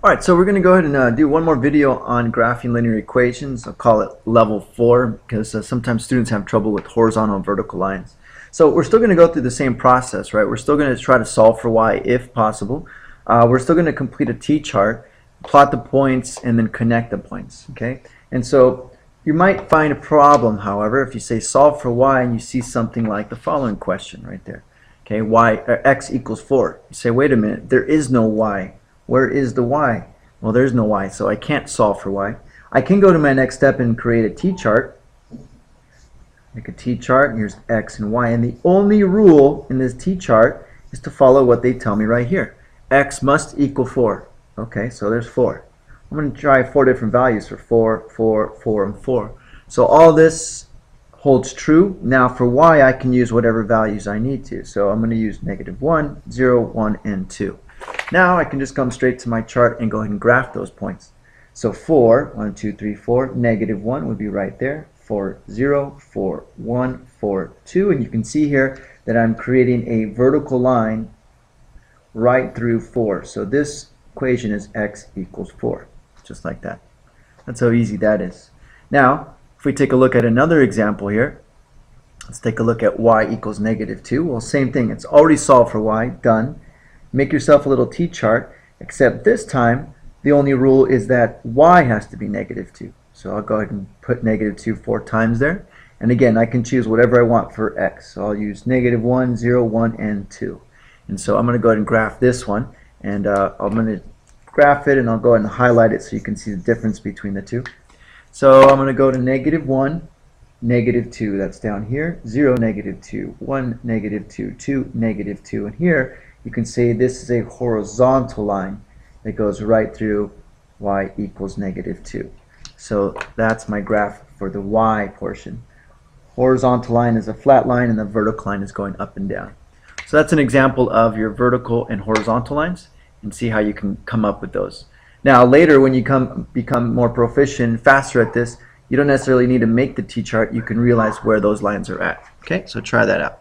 Alright, so we're going to go ahead and do one more video on graphing linear equations. I'll call it level 4 because sometimes students have trouble with horizontal and vertical lines. So we're still going to go through the same process, right? We're still going to try to solve for y if possible. We're still going to complete a t-chart, plot the points, and then connect the points, okay? And so you might find a problem, however, if you say solve for y and you see something like the following question right there. Okay, x equals 4. You say, wait a minute, there is no y. Where is the y? Well, there's no y, so I can't solve for y. I can go to my next step and create a t-chart. Make a t-chart, and here's x and y. And the only rule in this t-chart is to follow what they tell me right here. X must equal 4. Okay, so there's 4. I'm going to try 4 different values for 4, 4, 4, and 4. So all this holds true. Now for y, I can use whatever values I need to. So I'm going to use -1, 0, 1, and 2. Now I can just come straight to my chart and go ahead and graph those points. So 4, 1, 2, 3, 4, -1 would be right there. 4, 0, 4, 1, 4, 2. And you can see here that I'm creating a vertical line right through 4. So this equation is x equals 4, just like that. That's how easy that is. Now, if we take a look at another example here, let's take a look at y equals -2. Well, same thing. It's already solved for y. Done. Make yourself a little t-chart, except this time the only rule is that y has to be -2. So I'll go ahead and put -2 4 times there. And again, I can choose whatever I want for x. So I'll use -1, 0, 1, and 2. And so I'm going to go ahead and graph this one. And I'm going to graph it, and I'll go ahead and highlight it so you can see the difference between the two. So I'm going to go to -1, -2, that's down here, 0, -2, 1, -2, 2, -2, and here you can see this is a horizontal line that goes right through y equals -2. So that's my graph for the y portion. Horizontal line is a flat line, and the vertical line is going up and down. So that's an example of your vertical and horizontal lines, and see how you can come up with those. Now later, when you become more proficient, faster at this, you don't necessarily need to make the t-chart. You can realize where those lines are at. Okay, so try that out.